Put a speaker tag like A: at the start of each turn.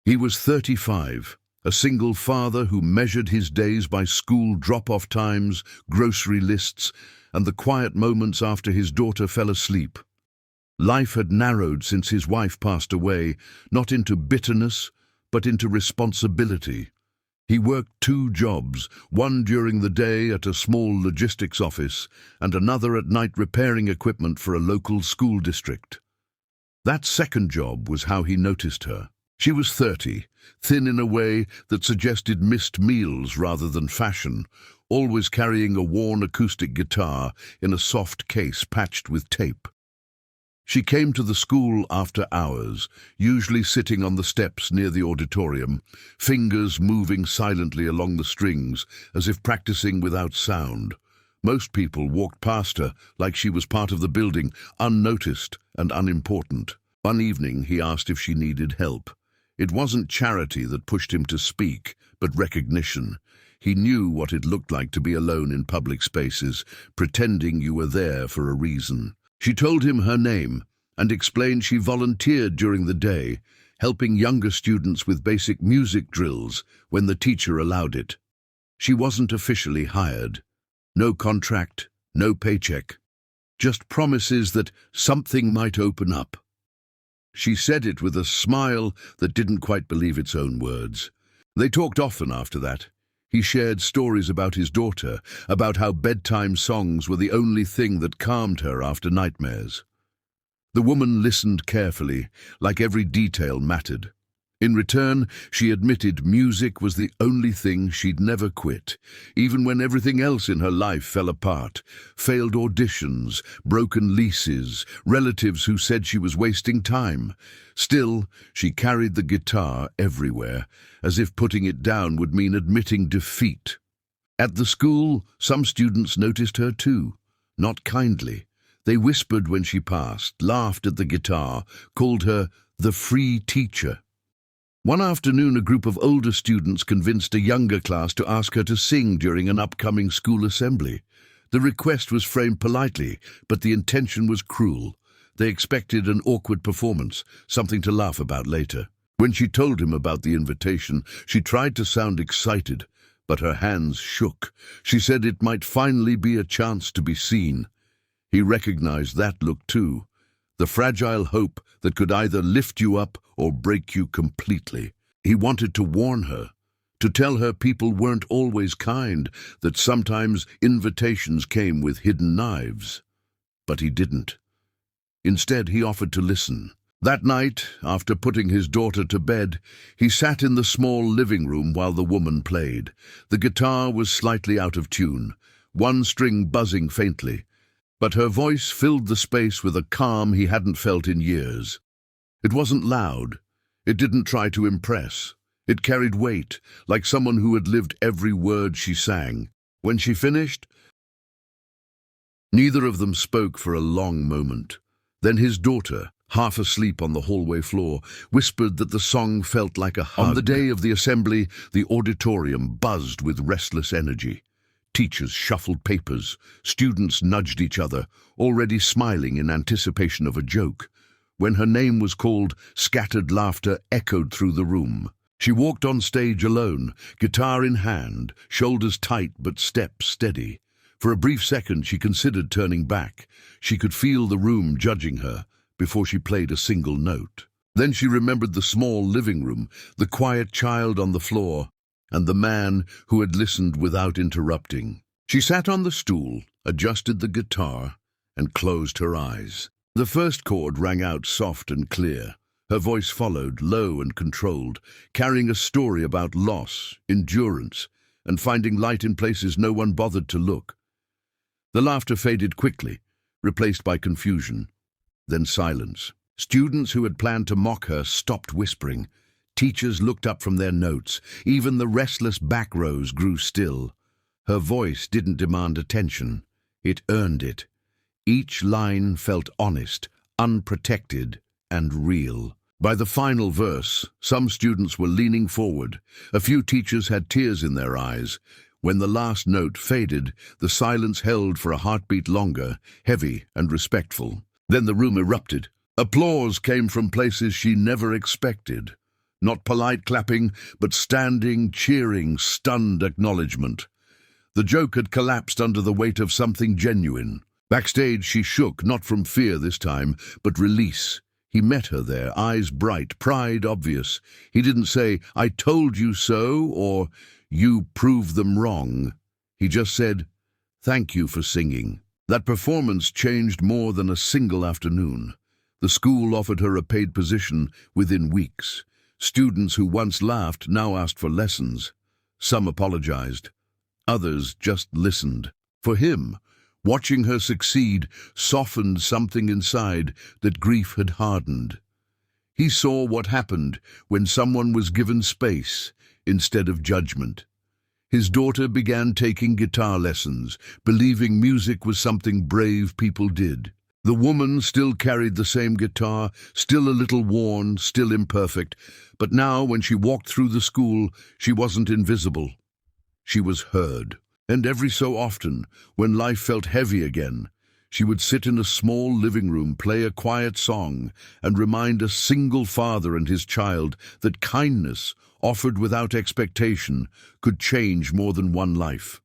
A: He was 35, a single father who measured his days by school drop-off times, grocery lists, and the quiet moments after his daughter fell asleep. Life had narrowed since his wife passed away, not into bitterness, but into responsibility. He worked 2 jobs, one during the day at a small logistics office and another at night repairing equipment for a local school district. That second job was how he noticed her. She was 30, thin in a way that suggested missed meals rather than fashion, always carrying a worn acoustic guitar in a soft case patched with tape. She came to the school after hours, usually sitting on the steps near the auditorium, fingers moving silently along the strings, as if practicing without sound. Most people walked past her like she was part of the building, unnoticed and unimportant. One evening he asked if she needed help. It wasn't charity that pushed him to speak, but recognition. He knew what it looked like to be alone in public spaces, pretending you were there for a reason. She told him her name and explained she volunteered during the day, helping younger students with basic music drills when the teacher allowed it. She wasn't officially hired. No contract, no paycheck. Just promises that something might open up. She said it with a smile that didn't quite believe its own words. They talked often after that. He shared stories about his daughter, about how bedtime songs were the only thing that calmed her after nightmares. The woman listened carefully, like every detail mattered. In return, she admitted music was the only thing she'd never quit, even when everything else in her life fell apart. Failed auditions, broken leases, relatives who said she was wasting time. Still, she carried the guitar everywhere, as if putting it down would mean admitting defeat. At the school, some students noticed her too, not kindly. They whispered when she passed, laughed at the guitar, called her the free teacher. One afternoon, a group of older students convinced a younger class to ask her to sing during an upcoming school assembly. The request was framed politely, but the intention was cruel. They expected an awkward performance, something to laugh about later. When she told him about the invitation, she tried to sound excited, but her hands shook. She said it might finally be a chance to be seen. He recognized that look too. The fragile hope that could either lift you up or break you completely. He wanted to warn her, to tell her people weren't always kind, that sometimes invitations came with hidden knives. But he didn't. Instead, he offered to listen. That night, after putting his daughter to bed, he sat in the small living room while the woman played. The guitar was slightly out of tune, one string buzzing faintly, but her voice filled the space with a calm he hadn't felt in years. It wasn't loud. It didn't try to impress. It carried weight, like someone who had lived every word she sang. When she finished, neither of them spoke for a long moment. Then his daughter, half asleep on the hallway floor, whispered that the song felt like a hug. On the day of the assembly, the auditorium buzzed with restless energy. Teachers shuffled papers, students nudged each other, already smiling in anticipation of a joke. When her name was called, scattered laughter echoed through the room. She walked on stage alone, guitar in hand, shoulders tight but steps steady. For a brief second she considered turning back. She could feel the room judging her before she played a single note. Then she remembered the small living room, the quiet child on the floor, and the man who had listened without interrupting. She sat on the stool, adjusted the guitar, and closed her eyes. The first chord rang out soft and clear. Her voice followed, low and controlled, carrying a story about loss, endurance, and finding light in places no one bothered to look. The laughter faded quickly, replaced by confusion, then silence. Students who had planned to mock her stopped whispering. Teachers looked up from their notes. Even the restless back rows grew still. Her voice didn't demand attention. It earned it. Each line felt honest, unprotected, and real. By the final verse, some students were leaning forward. A few teachers had tears in their eyes. When the last note faded, the silence held for a heartbeat longer, heavy and respectful. Then the room erupted. Applause came from places she never expected. Not polite clapping, but standing, cheering, stunned acknowledgement. The joke had collapsed under the weight of something genuine. Backstage, she shook, not from fear this time, but release. He met her there, eyes bright, pride obvious. He didn't say, "I told you so," or "You proved them wrong." He just said, "Thank you for singing." That performance changed more than a single afternoon. The school offered her a paid position within weeks. Students who once laughed now asked for lessons. Some apologized. Others just listened. For him, watching her succeed softened something inside that grief had hardened. He saw what happened when someone was given space instead of judgment. His daughter began taking guitar lessons, believing music was something brave people did. The woman still carried the same guitar, still a little worn, still imperfect, but now when she walked through the school, she wasn't invisible. She was heard. And every so often, when life felt heavy again, she would sit in a small living room, play a quiet song, and remind a single father and his child that kindness, offered without expectation, could change more than one life.